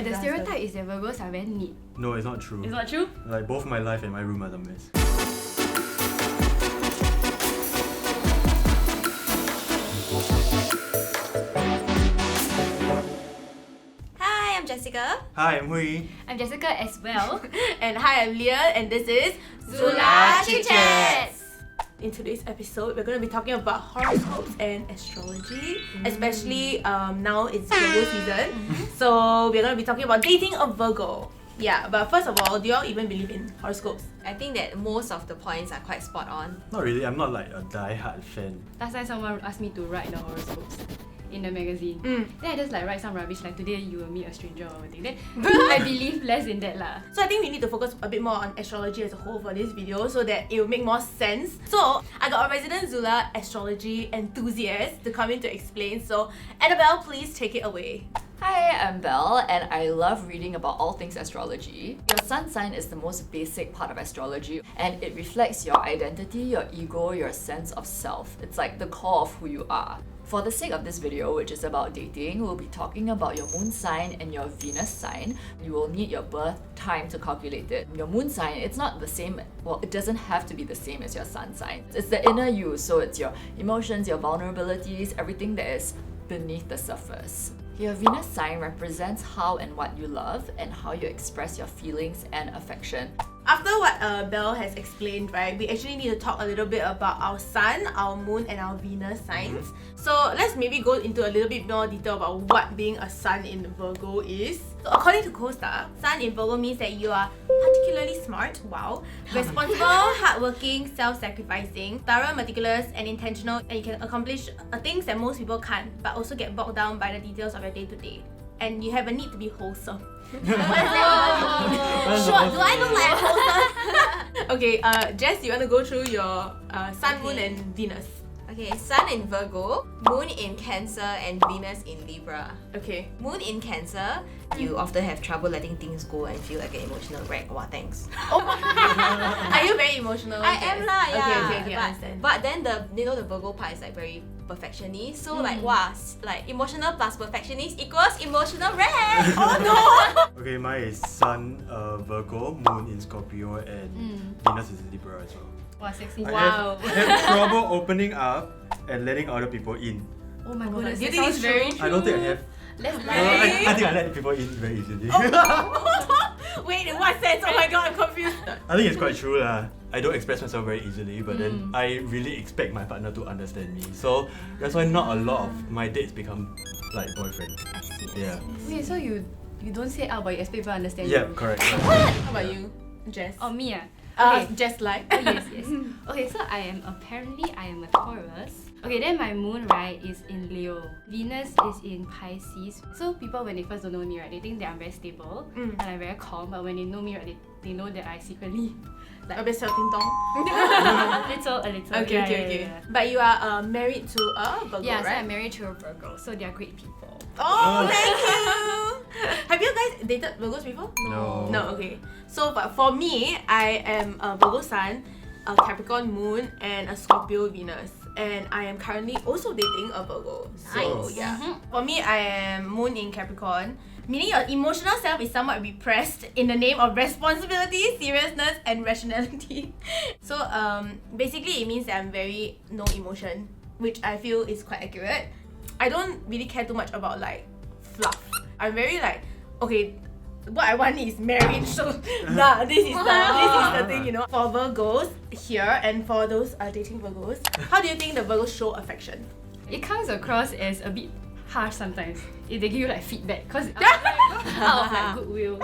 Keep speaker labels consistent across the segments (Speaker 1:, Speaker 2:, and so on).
Speaker 1: right, the stereotype is that Virgos are very neat.
Speaker 2: No, it's not true.
Speaker 1: It's not true?
Speaker 2: Like both my life and my room are the mess.
Speaker 3: Hi, I'm Jessica.
Speaker 2: Hi, I'm Hui.
Speaker 1: I'm Jessica as well.
Speaker 3: And hi, I'm Leah, and this is
Speaker 1: ZULA ChickChats.
Speaker 3: In today's episode, we're going to be talking about horoscopes and astrology, especially now it's Virgo season. So we're going to be talking about dating a Virgo. Yeah, but first of all, do y'all even believe in horoscopes?
Speaker 4: I think that most of the points are quite spot on.
Speaker 2: Not really, I'm not like a die-hard fan.
Speaker 1: Last time someone asked me to write the horoscopes in the magazine. Then I just like write some rubbish like today you will meet a stranger or something. Then I believe less in that lah.
Speaker 3: So I think we need to focus a bit more on astrology as a whole for this video so that it will make more sense. So I got a resident ZULA astrology enthusiast to come in to explain. So Annabelle, please take it away.
Speaker 5: Hi, I'm Belle, and I love reading about all things astrology. Your sun sign is the most basic part of astrology, and it reflects your identity, your ego, your sense of self. It's like the core of who you are. For the sake of this video, which is about dating, we'll be talking about your moon sign and your Venus sign. You will need your birth time to calculate it. Your moon sign, it's not the same, well, it doesn't have to be the same as your sun sign. It's the inner you, so it's your emotions, your vulnerabilities, everything that is beneath the surface. Your Venus sign represents how and what you love and how you express your feelings and affection.
Speaker 3: After what Belle has explained, right, we actually need to talk a little bit about our sun, our moon, and our Venus signs. So let's maybe go into a little bit more detail about what being a sun in Virgo is. So according to CoStar, sun in Virgo means that you are particularly smart, wow, responsible, hardworking, self-sacrificing, thorough, meticulous, and intentional, and you can accomplish things that most people can't, but also get bogged down by the details of your day-to-day. And you have a need to be wholesome. What does that even mean? Sure, do I look like wholesome? Okay, Jess, you want to go through your sun, moon, and Venus?
Speaker 4: Okay, Sun in Virgo, Moon in Cancer, and Venus in Libra.
Speaker 3: Okay.
Speaker 4: Moon in Cancer, you often have trouble letting things go and feel like an emotional wreck. Wow, thanks.
Speaker 3: Are you very emotional?
Speaker 4: I am lah, yeah.
Speaker 3: Okay, I understand.
Speaker 4: But then the Virgo part is like very perfectionist. So like wow, like emotional plus perfectionist equals emotional wreck. Oh no!
Speaker 2: Okay, mine is Sun, Virgo, Moon in Scorpio, and Venus is in Libra as well.
Speaker 1: Wow, sexy.
Speaker 2: I have trouble opening up and letting other people in.
Speaker 1: Oh my goodness,
Speaker 3: Do you
Speaker 1: that
Speaker 3: think
Speaker 1: sounds
Speaker 3: it's
Speaker 1: very
Speaker 3: true?
Speaker 1: true.
Speaker 2: I don't think I have.
Speaker 1: Let's
Speaker 2: No, I think I let people in very easily.
Speaker 3: Wait, in what sense? Oh my god, I'm confused.
Speaker 2: I think it's quite true lah. I don't express myself very easily, but then I really expect my partner to understand me. So that's why not a lot of my dates become like boyfriend. Yeah.
Speaker 1: Wait, so you don't say out, but you expect people to understand
Speaker 2: Yeah,
Speaker 1: you?
Speaker 2: correct.
Speaker 3: How about you, Jess?
Speaker 1: Oh, me
Speaker 3: Jess like.
Speaker 1: yes. Okay, so I am a Taurus. Okay, then my moon, right, is in Leo. Venus is in Pisces. So people, when they first don't know me, right, they think that I'm very stable and I'm very calm. But when they know me, right, they know that I secretly like
Speaker 3: A bit dong.
Speaker 1: a little.
Speaker 3: Okay, okay. But you are married to a Virgo,
Speaker 1: Yeah,
Speaker 3: right?
Speaker 1: so I'm married to a Virgo, so they are great people.
Speaker 3: Oh, thank you! Have you guys dated Virgos before?
Speaker 2: No.
Speaker 3: No, okay. So, but for me, I am a Virgo Sun, a Capricorn Moon, and a Scorpio Venus. And I am currently also dating a Virgo. So,
Speaker 2: Nice.
Speaker 3: yeah. For me, I am Moon in Capricorn, meaning your emotional self is somewhat repressed in the name of responsibility, seriousness, and rationality. So, basically, it means that I'm very no emotion, which I feel is quite accurate. I don't really care too much about like fluff. I'm very like, okay, what I want is marriage, so this is the thing, you know. For Virgos here and for those dating Virgos, how do you think the Virgos show affection?
Speaker 1: It comes across as a bit harsh sometimes if they give you like feedback, because out of like goodwill.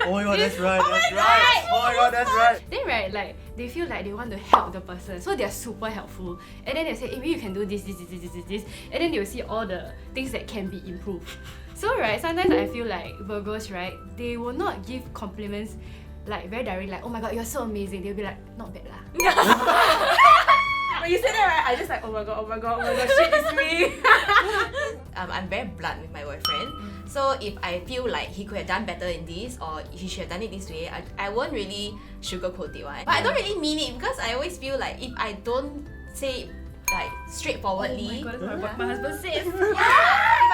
Speaker 2: Oh my god, that's right. Oh my god, that's right.
Speaker 1: Then right, like they feel like they want to help the person, so they're super helpful. And then they say, hey, maybe you can do this, and then they will see all the things that can be improved. So right, sometimes I feel like Virgos, right, they will not give compliments like very direct, like oh my god, you're so amazing. They'll be like, not bad lah.
Speaker 3: When you say that, right, I just like, oh my god, shit, it's me.
Speaker 4: I'm very blunt with my boyfriend. So if I feel like he could have done better in this or he should have done it this way, I won't really sugarcoat it. But I don't really mean it because I always feel like if I don't say like straightforwardly.
Speaker 1: Oh my god, that's what my husband says.
Speaker 4: If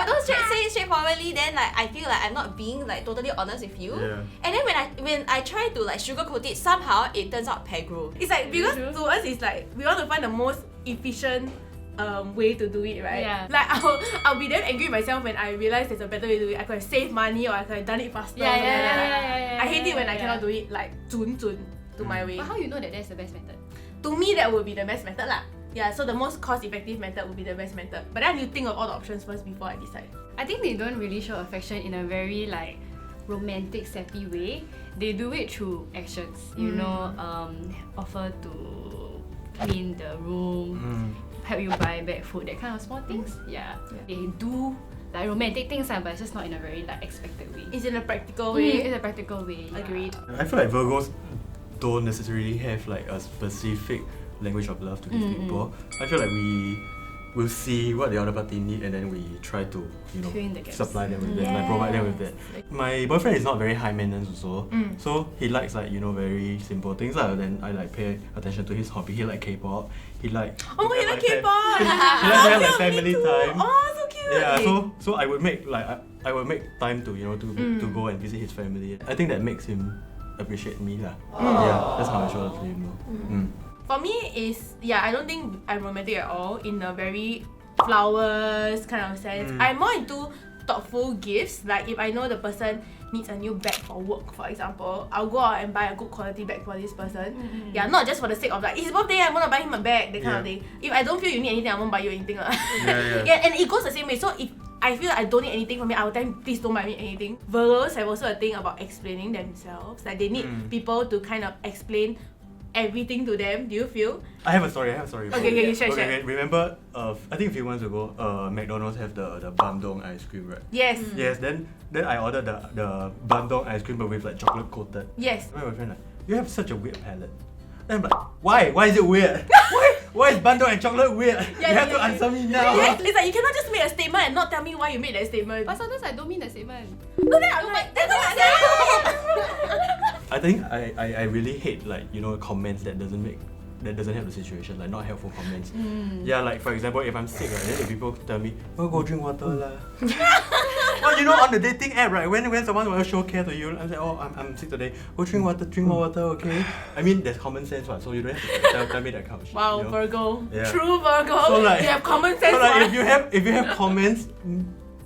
Speaker 4: I don't say it straightforwardly, then like I feel like I'm not being like totally honest with you.
Speaker 2: Yeah.
Speaker 4: And then when I try to like sugarcoat it, somehow it turns out pegro.
Speaker 3: It's like because to us it's like we want to find the most efficient way to do it, right?
Speaker 1: Yeah.
Speaker 3: Like I'll be damn angry with myself when I realize there's a better way to do it. I could have saved money or I could have done it faster.
Speaker 1: Yeah.
Speaker 3: I hate it when I cannot do it like zun to my way.
Speaker 1: But how you know that that's the best method?
Speaker 3: To me, that would be the best method lah. Yeah, so the most cost-effective method would be the best method. But then you think of all the options first before I decide.
Speaker 1: I think they don't really show affection in a very like romantic, sappy way. They do it through actions. You know, offer to clean the room, help you buy back food, that kind of small things. Yeah. They do like romantic things, but it's just not in a very like expected way.
Speaker 3: It's in a practical way.
Speaker 1: In a practical way. Yeah.
Speaker 3: Agreed.
Speaker 2: I feel like Virgos don't necessarily have like a specific language of love to give people. I feel like we will see what the other party need and then we try to, you
Speaker 1: Fill in the
Speaker 2: know,
Speaker 1: gaps.
Speaker 2: supply them with that, like provide them with that. My boyfriend is not very high maintenance also, so he likes like, you know, very simple things lah. Then I like pay attention to his hobby. He like K-pop. He like
Speaker 3: Oh my god, K-pop!
Speaker 2: he likes to have like family
Speaker 3: Me too.
Speaker 2: time.
Speaker 3: Oh, so cute!
Speaker 2: Yeah, so I would make like I would make time to, you know, to go and visit his family. I think that makes him appreciate me lah. Yeah, that's how I show it to him.
Speaker 3: For me is, I don't think I'm romantic at all in a very flowers kind of sense. I'm more into thoughtful gifts. Like if I know the person needs a new bag for work, for example, I'll go out and buy a good quality bag for this person. Yeah, not just for the sake of like, it's his birthday, I'm gonna buy him a bag, that kind of thing. If I don't feel you need anything, I won't buy you anything. Yeah, and it goes the same way. So if I feel like I don't need anything from me, I will tell him, please don't buy me anything. Virgos have also a thing about explaining themselves. Like they need people to kind of explain everything to them. Do you feel?
Speaker 2: I have a story.
Speaker 3: Okay, share.
Speaker 2: Remember, I think a few months ago, McDonald's have the bandung ice cream, right?
Speaker 3: Yes.
Speaker 2: Yes. Then I ordered the bandung ice cream, but with like chocolate coated.
Speaker 3: Yes.
Speaker 2: My friend like, you have such a weird palate. Then I'm like, why? Why is it weird? Why is bandung and chocolate weird? You have to answer me now.
Speaker 3: Yes, it's like you cannot just make a statement and not tell me why you made that statement.
Speaker 1: But sometimes I don't mean the statement.
Speaker 3: No, then I'm like, that's what I said.
Speaker 2: I think I really hate like, you know, comments that doesn't help the situation, like not helpful comments. Yeah, like for example, if I'm sick, right, then if people tell me, oh, go drink water lah. Well, you know, on the dating app, right, when someone will show care to you, I'm like, oh, I'm sick today, go drink more water, okay? I mean, there's common sense, right? So you don't have to tell me that kind of shit.
Speaker 3: Wow,
Speaker 2: you know?
Speaker 3: Virgo.
Speaker 2: Yeah.
Speaker 3: True Virgo.
Speaker 2: So like,
Speaker 3: you have common sense.
Speaker 2: So like,
Speaker 3: one.
Speaker 2: if you have comments,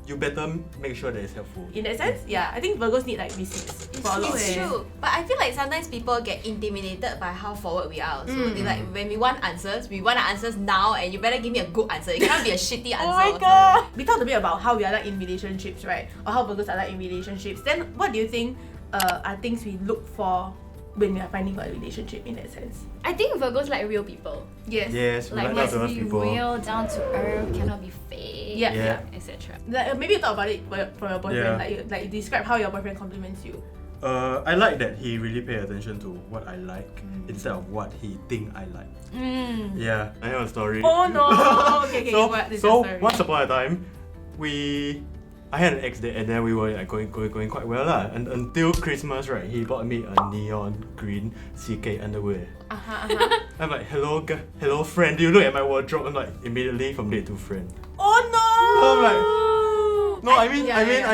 Speaker 2: you better make sure that it's helpful.
Speaker 3: In that sense, yeah, I think Virgos need like receipts for a lot of
Speaker 4: It's
Speaker 3: things.
Speaker 4: true, but I feel like sometimes people get intimidated by how forward we are. So they like when we want answers now, and you better give me a good answer. It cannot be a shitty answer.
Speaker 3: Oh my god! We talked a bit about how we are like in relationships, right? Or how Virgos are like in relationships. Then what do you think are things we look for when we are finding a relationship in that sense?
Speaker 1: I think Virgos like real people.
Speaker 3: Yes.
Speaker 2: Yes, we
Speaker 1: Like
Speaker 2: like
Speaker 1: must
Speaker 2: down to earth
Speaker 1: be
Speaker 2: people.
Speaker 1: real, down to earth, cannot be fake.
Speaker 3: Yeah.
Speaker 1: Etc.
Speaker 3: Like, maybe you talk about it for your boyfriend.
Speaker 2: Yeah.
Speaker 3: Like you describe how your boyfriend compliments you.
Speaker 2: I like that he really pay attention to what I like instead of what he think I like. Yeah, I have a story.
Speaker 3: Oh no! Okay,
Speaker 2: so
Speaker 3: what is
Speaker 2: so
Speaker 3: your story?
Speaker 2: once upon a time, I had an ex date and then we were like going quite well lah. And until Christmas, right, he bought me a neon green CK underwear. I'm like, hello friend. Do you look at my wardrobe? I'm like, immediately from date to friend.
Speaker 3: Oh no!
Speaker 2: I'm like, no, I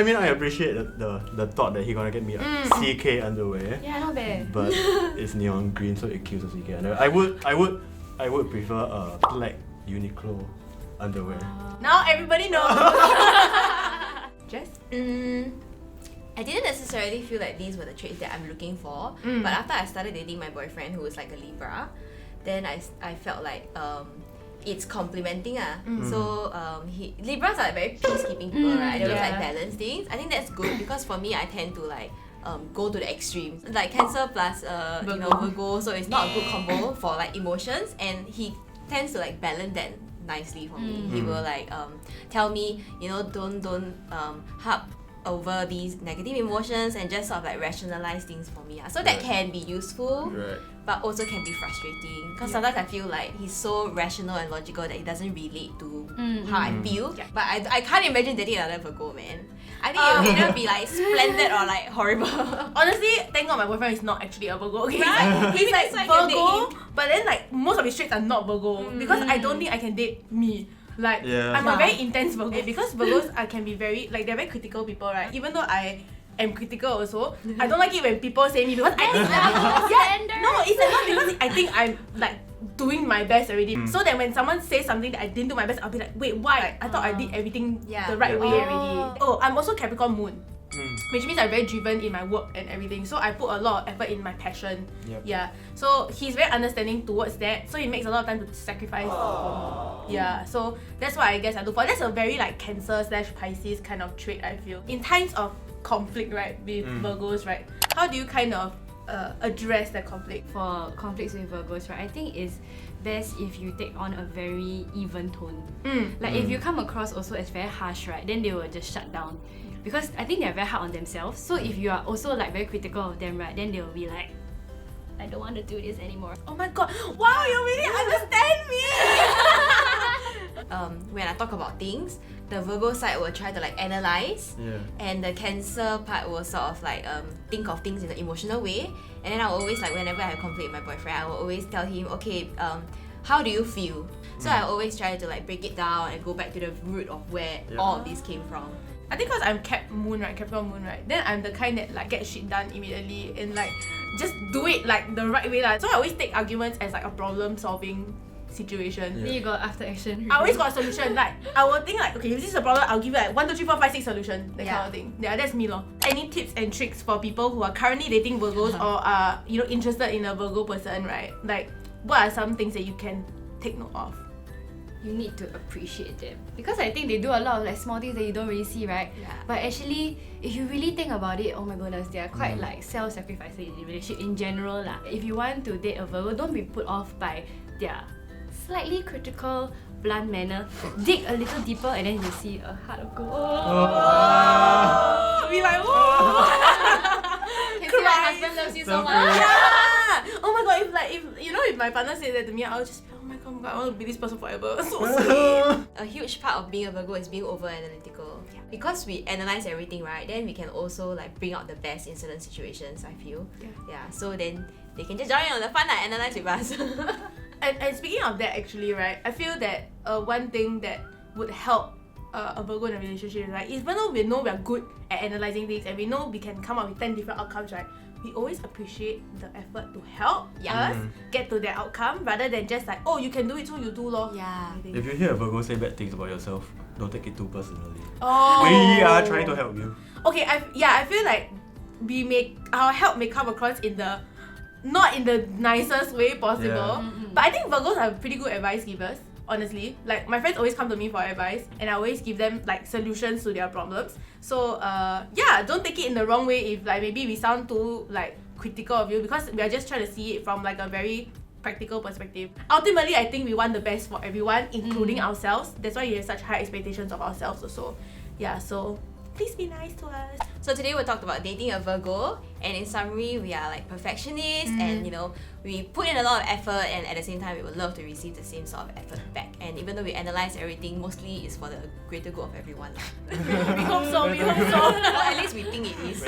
Speaker 2: mean, I appreciate the thought that he gonna get me a CK underwear.
Speaker 1: Yeah, not bad.
Speaker 2: But it's neon green, so it kills the CK underwear. I would prefer a black Uniqlo underwear.
Speaker 3: Now everybody knows. Jess?
Speaker 4: I didn't necessarily feel like these were the traits that I'm looking for, but after I started dating my boyfriend, who was like a Libra, then I felt like it's complimenting. So Libras are like very peacekeeping people, right? They always like balance things. I think that's good because for me, I tend to like go to the extremes, like Cancer plus you know, Virgo, so it's not a good combo for like emotions, and he tends to like balance that nicely for me. He will like tell me, you know, don't harp over these negative emotions and just sort of like rationalize things for me. So that can be useful, but also can be frustrating because sometimes I feel like he's so rational and logical that it doesn't relate to how I feel. But I can't imagine dating another Virgo, man. I think it would either be like splendid or like horrible.
Speaker 3: Honestly, thank God my boyfriend is not actually a Virgo. Okay?
Speaker 4: Right?
Speaker 3: He's like
Speaker 4: Maybe that's why I can date
Speaker 3: Virgo, but then like most of his traits are not Virgo because I don't think I can date me. Like
Speaker 2: Yeah.
Speaker 3: I'm a very intense Virgo because Virgos can be very like they're very critical people, right? Even though I am critical also, I don't like it when people say me because I think no, it's not because I think I'm like doing my best already. So that when someone says something that I didn't do my best, I'll be like, wait, why? Like, I thought I did everything the right way already. Oh, I'm also Capricorn moon. Which means I'm very driven in my work and everything. So I put a lot of effort in my passion.
Speaker 2: Yep.
Speaker 3: Yeah. So he's very understanding towards that. So he makes a lot of time to sacrifice for me. Yeah. So that's what I guess I look for. That's a very like Cancer/Pisces kind of trait, I feel. In times of conflict, right, with Virgos, right? How do you kind of address the conflict?
Speaker 1: For conflicts with Virgos, right, I think it's best if you take on a very even tone. Like if you come across also as very harsh, right, then they will just shut down. Because I think they're very hard on themselves. So if you are also like very critical of them, right, then they will be like, I don't want to do this anymore.
Speaker 3: Oh my god! Wow, you really understand me!
Speaker 4: When I talk about things, the Virgo side will try to like analyze, and the Cancer part will sort of like think of things in an emotional way. And then I will always like whenever I have conflict with my boyfriend, I will always tell him, okay, how do you feel? So I always try to like break it down and go back to the root of where all of this came from.
Speaker 3: I think because I'm Capricorn moon, right? Then I'm the kind that like get shit done immediately and like just do it like the right way. So I always take arguments as like a problem solving situation.
Speaker 1: Then you got after action.
Speaker 3: I always got a solution. Like I will think like, okay, if this is a problem, I'll give you like 1, 2, 3, 4, 5, 6 solution. That kind of thing. Yeah, that's me lor. Any tips and tricks for people who are currently dating Virgos or are interested in a Virgo person, right? Like what are some things that you can take note of?
Speaker 1: You need to appreciate them, because I think they do a lot of like small things that you don't really see, right?
Speaker 4: Yeah.
Speaker 1: But actually, if you really think about it, oh my goodness, they are quite like self-sacrificing in relationship in general lah. If you want to date a Virgo, don't be put off by their slightly critical, blunt manner. Dig a little deeper and then you see a heart of gold.
Speaker 3: Be like, whoa!
Speaker 4: Can see my husband loves you so much.
Speaker 3: Yeah! Oh my god, if my partner said that to me, I'll just be, oh my god, I want to be this person forever. So sweet.
Speaker 4: A huge part of being a Virgo is being over-analytical. Because we analyze everything, right, then we can also like bring out the best in certain situations, I feel. Yeah. So then they can just join in on the fun and analyze with us.
Speaker 3: And speaking of that, actually, right, I feel that one thing that would help a Virgo in a relationship, right, is even though we know we're good at analyzing things and we know we can come up with 10 different outcomes, right, we always appreciate the effort to help us get to that outcome rather than just like, oh, you can do it, so you do lor.
Speaker 4: Yeah.
Speaker 2: If you hear a Virgo say bad things about yourself, don't take it too personally.
Speaker 3: Oh.
Speaker 2: We are trying to help you.
Speaker 3: Okay, I feel like our help may come across not in the nicest way possible. But I think Virgos are pretty good advice givers, honestly. Like my friends always come to me for advice and I always give them like solutions to their problems. So don't take it in the wrong way if like maybe we sound too like critical of you, because we are just trying to see it from like a very practical perspective. Ultimately, I think we want the best for everyone, including ourselves. That's why we have such high expectations of ourselves also. Yeah, so please be nice to us.
Speaker 4: So today we talked about dating a Virgo, and in summary, we are like perfectionists, and we put in a lot of effort, and at the same time, we would love to receive the same sort of effort back. And even though we analyze everything, mostly it's for the greater good of everyone.
Speaker 3: We hope so.
Speaker 4: Well, at least we think it is.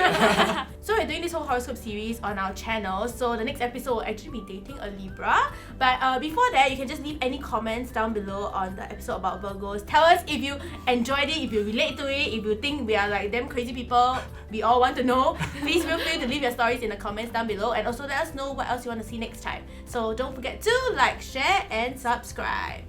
Speaker 3: So we're doing this whole horoscope series on our channel. So the next episode will actually be dating a Libra. But before that, you can just leave any comments down below on the episode about Virgos. Tell us if you enjoyed it, if you relate to it, if you think we are like them crazy people. We all want to know. Please feel free to leave your stories in the comments down below, and also let us know what else you want to see next time. So don't forget to like, share, and subscribe.